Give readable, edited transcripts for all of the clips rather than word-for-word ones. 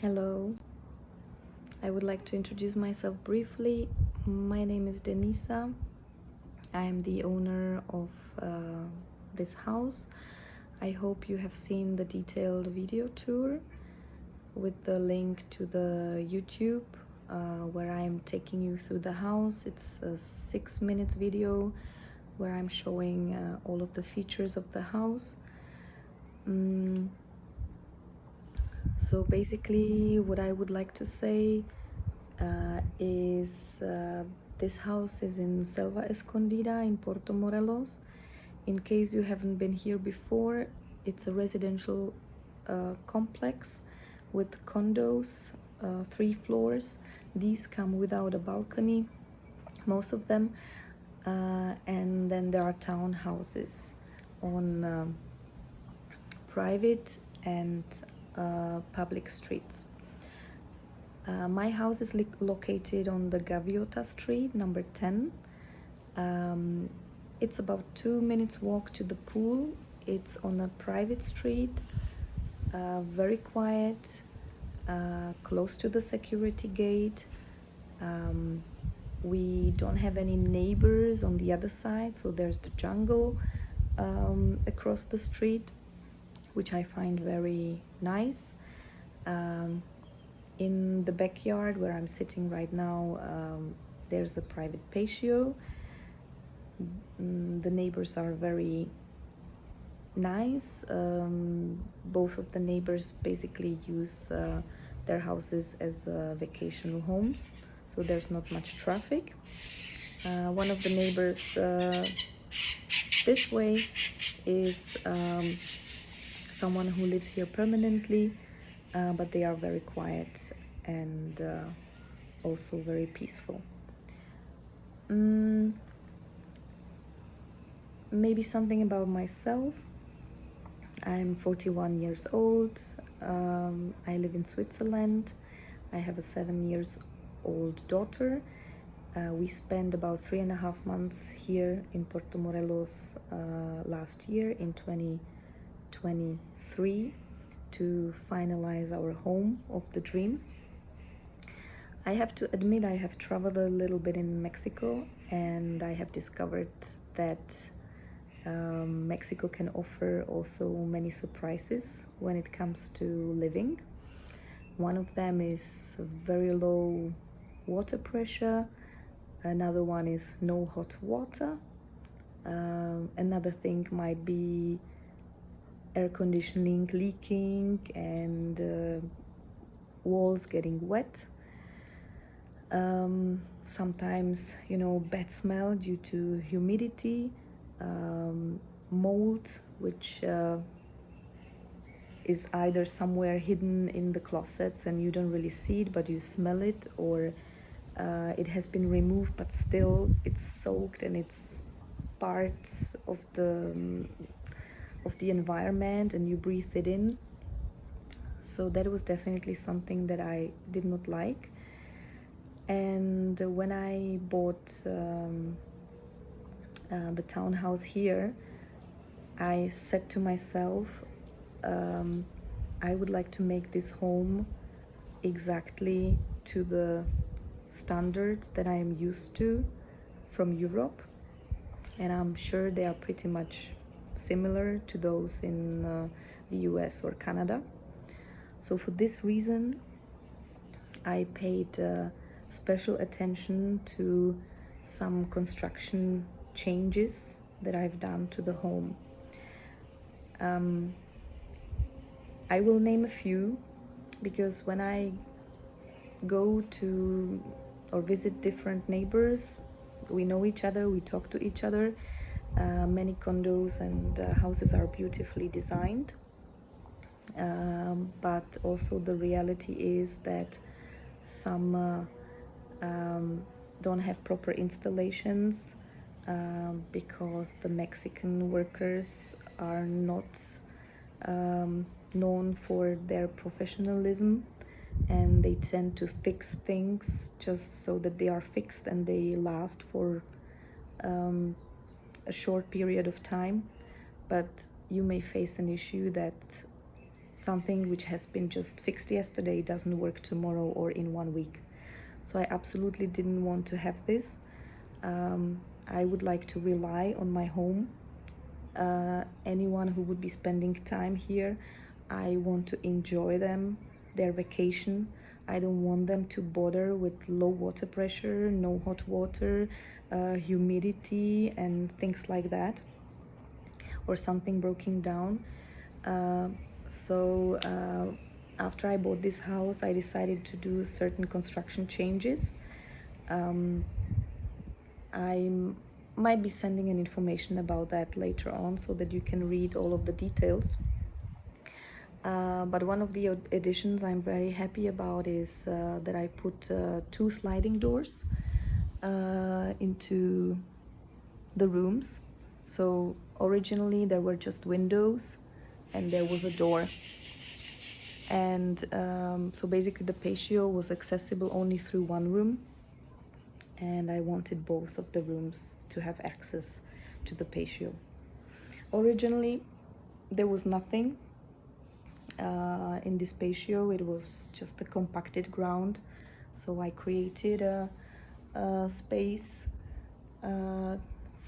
Hello, I would like to introduce myself briefly. My name is Denisa. I am the owner of this house. I hope you have seen the detailed video tour with the link to the YouTube where I am taking you through the house. It's a 6 minutes video where I'm showing all of the features of the house. So basically, what I would like to say is this house is in Selva Escondida in Puerto Morelos. In case you haven't been here before, it's a residential complex with condos, 3 floors. These come without a balcony, most of them, and then there are townhouses on private and public streets. My house is located on the Gaviota Street, number 10. It's about 2 minutes walk to the pool. It's on a private street, very quiet, close to the security gate. We don't have any neighbors on the other side, so there's the jungle across the street, which I find very nice. In the backyard where I'm sitting right now, there's a private patio. The neighbors are very nice. Both of the neighbors basically use their houses as vacational homes, so there's not much traffic. One of the neighbors this way is someone who lives here permanently, but they are very quiet and also very peaceful. Maybe something about myself. I'm 41 years old. I live in Switzerland. I have a 7 years old daughter. We spent about 3.5 months here in Puerto Morelos last year in 2023 to finalize our home of the dreams. I have to admit I have traveled a little bit in Mexico, and I have discovered that Mexico can offer also many surprises when it comes to living. One of them is very low water pressure. Another one is no hot water. Another thing might be air conditioning leaking and walls getting wet. Sometimes, bad smell due to humidity, mold, which is either somewhere hidden in the closets and you don't really see it, but you smell it, or it has been removed, but still it's soaked and it's part of the environment and you breathe it in. So that was definitely something that I did not like. And when I bought the townhouse here, I said to myself, I would like to make this home exactly to the standards that I am used to from Europe, and I'm sure they are pretty much similar to those in the US or Canada. So for this reason, I paid special attention to some construction changes that I've done to the home. I will name a few because when I go to or visit different neighbors, we know each other, we talk to each other. Many condos and houses are beautifully designed, but also the reality is that some don't have proper installations because the Mexican workers are not known for their professionalism, and they tend to fix things just so that they are fixed and they last for a short period of time. But you may face an issue that something which has been just fixed yesterday doesn't work tomorrow or in 1 week. So I absolutely didn't want to have this. I would like to rely on my home. Anyone who would be spending time here, I want to enjoy their vacation. I don't want them to bother with low water pressure, no hot water, humidity and things like that, or something broken down. So after I bought this house, I decided to do certain construction changes. I might be sending an information about that later on so that you can read all of the details. But one of the additions I'm very happy about is that I put 2 sliding doors into the rooms. So originally there were just windows and there was a door. And so basically the patio was accessible only through one room. And I wanted both of the rooms to have access to the patio. Originally, there was nothing in this patio. It was just a compacted ground. So I created a space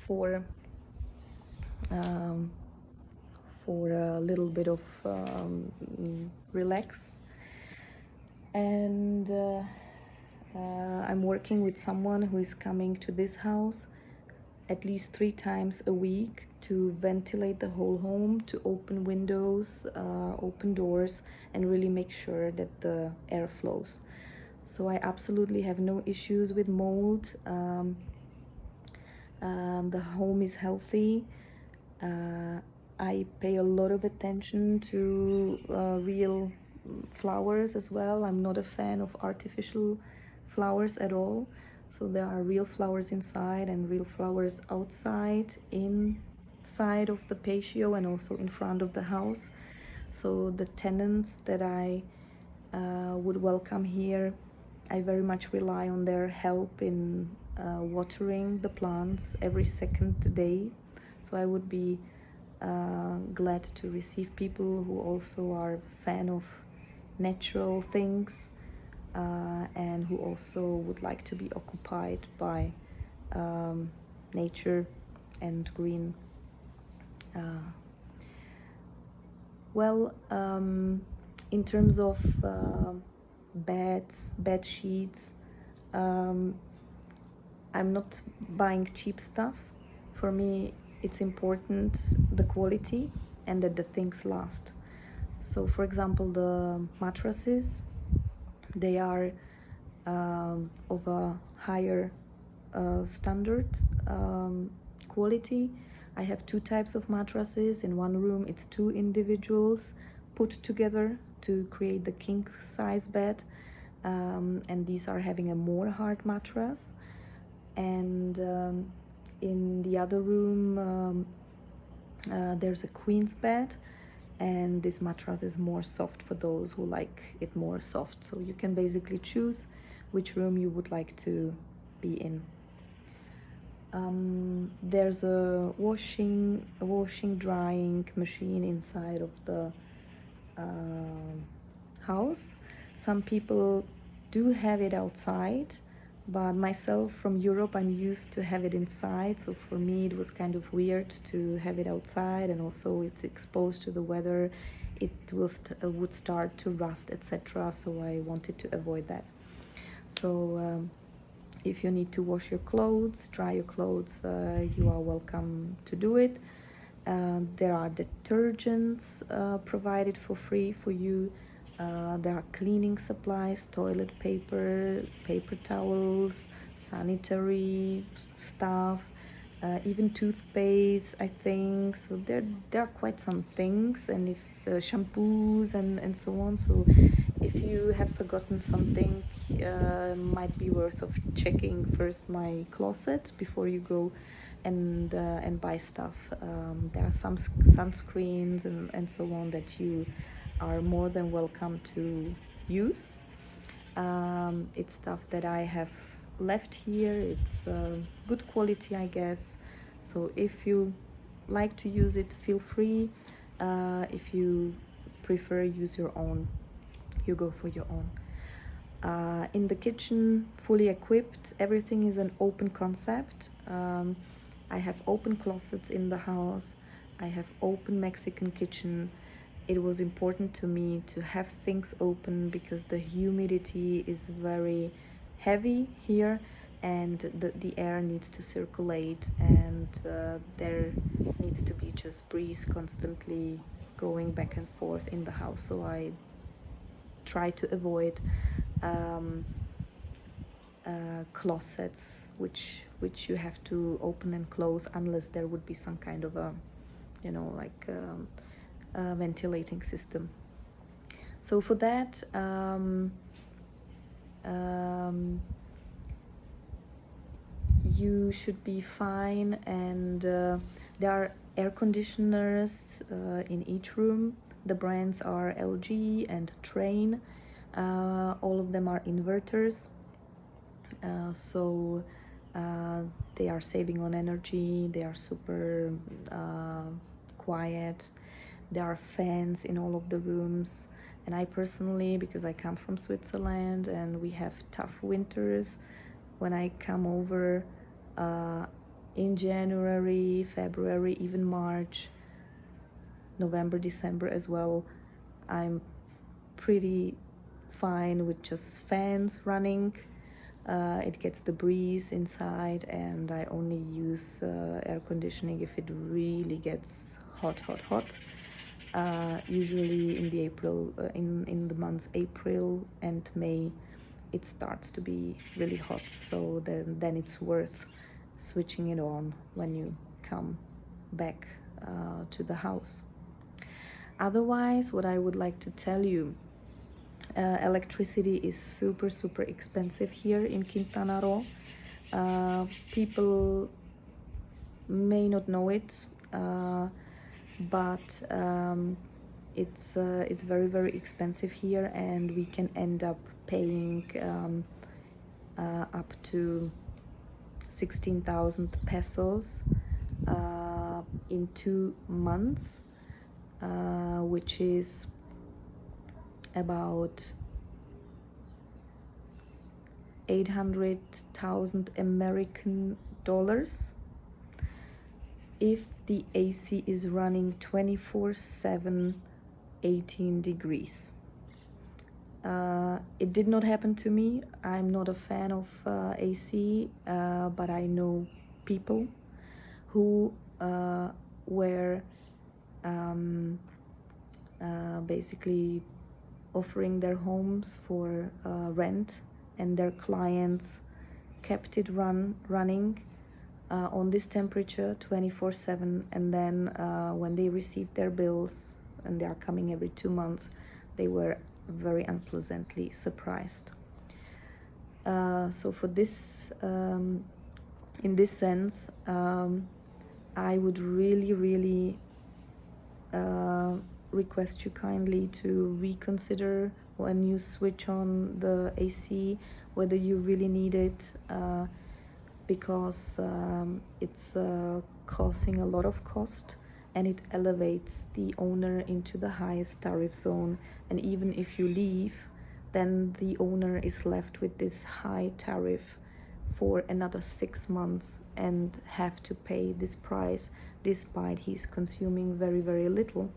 for a little bit of relax. And I'm working with someone who is coming to this house at least 3 times a week to ventilate the whole home, to open windows, open doors, and really make sure that the air flows. So I absolutely have no issues with mold. The home is healthy. I pay a lot of attention to real flowers as well. I'm not a fan of artificial flowers at all. So there are real flowers inside and real flowers outside, inside of the patio and also in front of the house. So the tenants that I would welcome here, I very much rely on their help in watering the plants every second day. So I would be glad to receive people who also are fan of natural things and who also would like to be occupied by nature and green. In terms of bed sheets, I'm not buying cheap stuff. For me, it's important the quality and that the things last. So, for example, the mattresses, they are of a higher standard quality. I have 2 types of mattresses. In one room, it's 2 individuals put together to create the king size bed, and these are having a more hard mattress. And in the other room, there's a queen's bed, and this mattress is more soft for those who like it more soft. So you can basically choose which room you would like to be in. There's a washing drying machine inside of the house. Some people do have it outside, but myself from Europe, I'm used to have it inside. So for me, it was kind of weird to have it outside, and also it's exposed to the weather. It would start to rust, etc. So I wanted to avoid that. So if you need to wash your clothes, dry your clothes, you are welcome to do it. There are detergents provided for free for you. There are cleaning supplies, toilet paper, paper towels, sanitary stuff, even toothpaste, I think. So there are quite some things, and if shampoos and so on. So if you have forgotten something, might be worth of checking first my closet before you go and buy stuff. There are some sunscreens and so on that you are more than welcome to use. It's stuff that I have left here. It's good quality, I guess. So if you like to use it, feel free. If you prefer, use your own. You go for your own. In the kitchen, fully equipped, everything is an open concept. I have open closets in the house. I have open Mexican kitchen. It was important to me to have things open because the humidity is very heavy here, and the air needs to circulate, and there needs to be just breeze constantly going back and forth in the house. So I try to avoid closets which you have to open and close unless there would be some kind of a, you know, like a ventilating system. So for that, you should be fine, and there are air conditioners in each room. The brands are LG and Train. All of them are inverters, so they are saving on energy. They are super quiet. There are fans in all of the rooms, and I personally, because I come from Switzerland and we have tough winters, when I come over in January, February, even March, November, December as well, I'm pretty fine with just fans running. It gets the breeze inside, and I only use air conditioning if it really gets hot. Usually in the in the months April and May, it starts to be really hot, so then it's worth switching it on when you come back to the house. Otherwise, what I would like to tell you, electricity is super expensive here in Quintana Roo. People may not know it, but it's very expensive here, and we can end up paying up to 16,000 pesos in 2 months, which is about 800,000 American dollars if the AC is running 24/7, 18 degrees. It did not happen to me. I'm not a fan of AC, but I know people who were basically offering their homes for rent, and their clients kept it running on this temperature 24/7, and then when they received their bills, and they are coming every 2 months, they were very unpleasantly surprised. So for this, in this sense, I would really request you kindly to reconsider when you switch on the AC whether you really need it, because it's causing a lot of cost, and it elevates the owner into the highest tariff zone. And even if you leave, then the owner is left with this high tariff for another 6 months and have to pay this price despite he's consuming very little,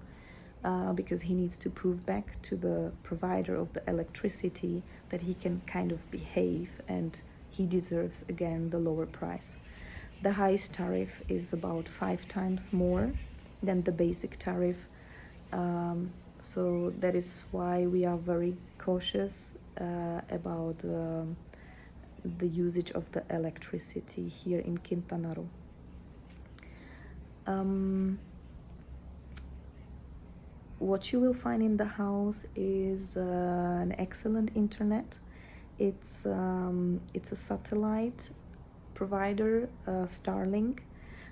because he needs to prove back to the provider of the electricity that he can kind of behave, and he deserves again the lower price. The highest tariff is about 5 times more than the basic tariff, so that is why we are very cautious about the usage of the electricity here in Quintana Roo. What you will find in the house is an excellent internet. It's a satellite provider, Starlink.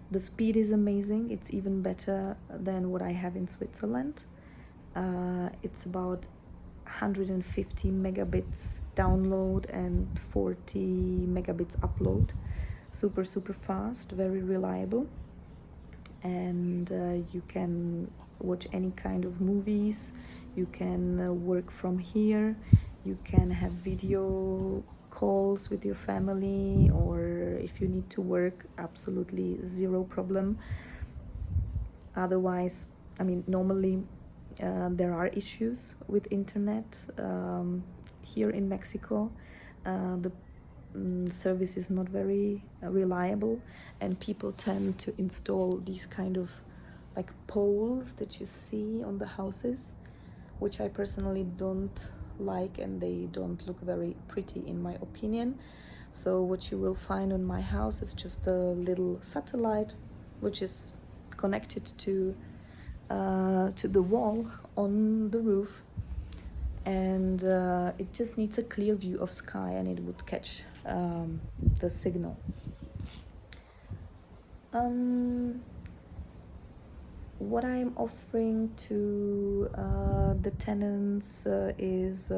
The speed is amazing. It's even better than what I have in Switzerland. It's about 150 megabits download and 40 megabits upload. Super fast, very reliable. and you can watch any kind of movies. You can work from here. You can have video calls with your family, or if you need to work, absolutely zero problem. Otherwise, I mean, normally there are issues with internet here in Mexico. The service is not very reliable, and people tend to install these kind of like poles that you see on the houses, which I personally don't like, and they don't look very pretty in my opinion. So what you will find on my house is just a little satellite which is connected to the wall on the roof, and it just needs a clear view of sky and it would catch the signal. What I'm offering to the tenants is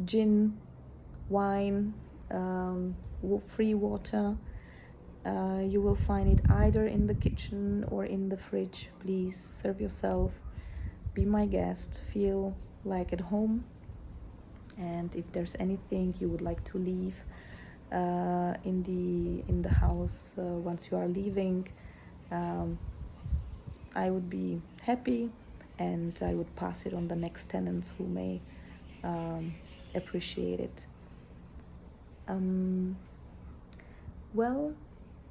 gin, wine, free water. You will find it either in the kitchen or in the fridge. Please serve yourself, be my guest, feel like at home. And if there's anything you would like to leave in the house once you are leaving, I would be happy, and I would pass it on the next tenants who may appreciate it. Well,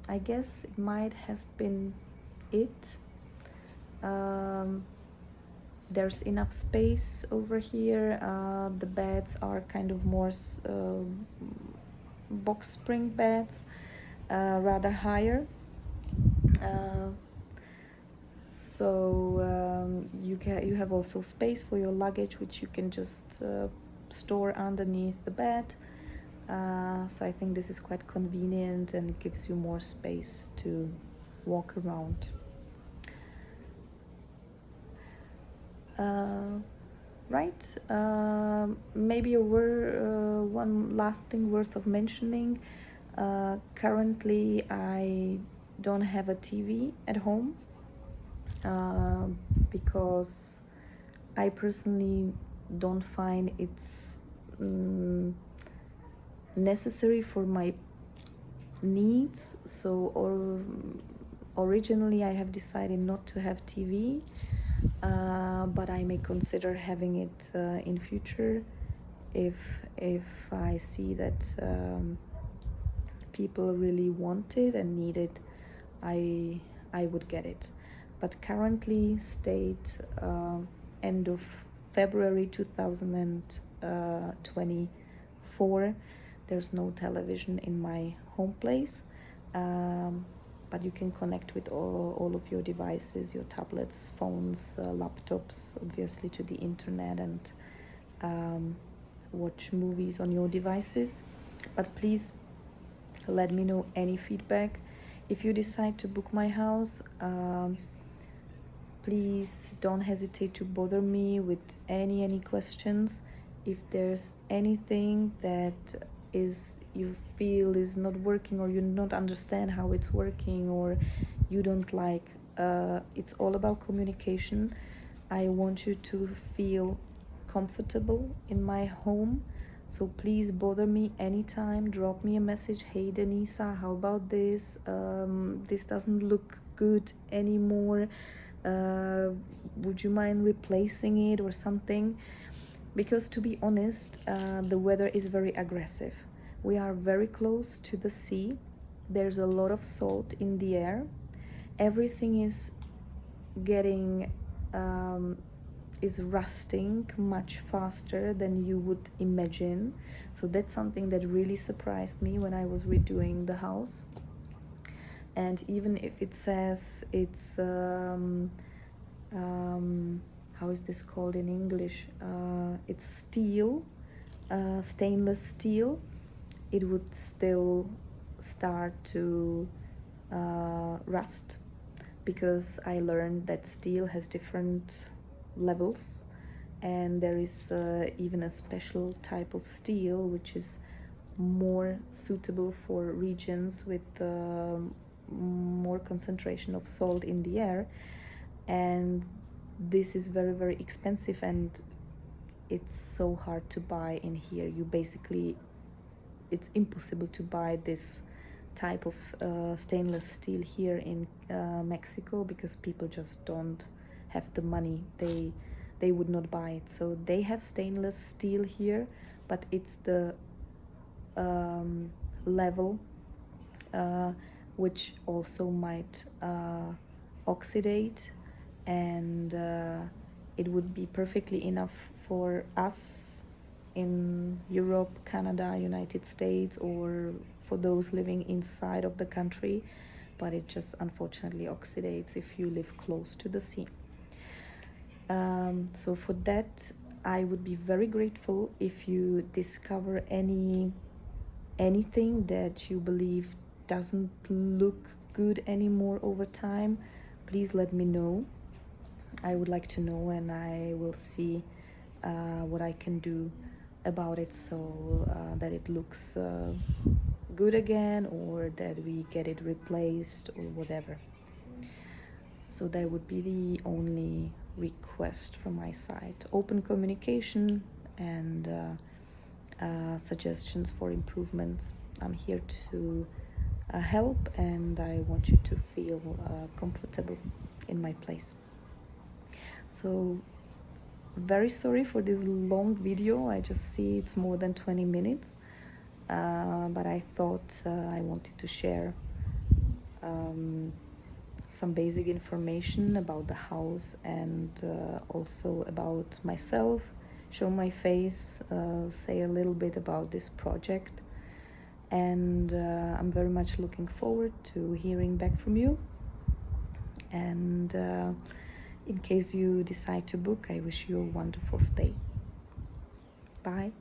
I guess it might have been it. There's enough space over here. The beds are kind of more box spring beds, rather higher. So you have also space for your luggage, which you can just store underneath the bed. So I think this is quite convenient, and it gives you more space to walk around. Right. Maybe one last thing worth of mentioning. Currently, I don't have a TV at home because I personally don't find it's necessary for my needs. So, originally I have decided not to have TV, but I may consider having it in future if I see that people really want it and need it. I would get it. But currently, state end of February 2024, there's no television in my home place. But you can connect with all of your devices, your tablets, phones, laptops, obviously, to the internet, and watch movies on your devices. But please let me know any feedback. If you decide to book my house, please don't hesitate to bother me with any questions. If there's anything that you feel is not working, or you don't understand how it's working, or you don't like, it's all about communication. I want you to feel comfortable in my home. So please bother me anytime. Drop me a message. Hey Denisa, how about this? This doesn't look good anymore. Would you mind replacing it or something? Because to be honest, the weather is very aggressive. We are very close to the sea. There's a lot of salt in the air. Everything is getting is rusting much faster than you would imagine. So that's something that really surprised me when I was redoing the house. And even if it says it's how is this called in English? It's steel, stainless steel. It would still start to rust, because I learned that steel has different levels, and there is even a special type of steel which is more suitable for regions with more concentration of salt in the air, and this is very, very expensive, and it's so hard to buy in here. You basically, it's impossible to buy this type of stainless steel here in Mexico, because people just don't have the money. They would not buy it. So they have stainless steel here, but it's the level which also might oxidate, and it would be perfectly enough for us in Europe, Canada, United States, or for those living inside of the country, but it just unfortunately oxidates if you live close to the sea. So for that, I would be very grateful if you discover anything that you believe doesn't look good anymore over time. Please let me know. I would like to know, and I will see what I can do about it, so that it looks good again, or that we get it replaced, or whatever. So that would be the only request from my side. Open communication and suggestions for improvements. I'm here to help, and I want you to feel comfortable in my place. So very sorry for this long video. I just see it's more than 20 minutes, but I thought I wanted to share some basic information about the house, and also about myself, show my face, say a little bit about this project. And I'm very much looking forward to hearing back from you. And in case you decide to book, I wish you a wonderful stay. Bye.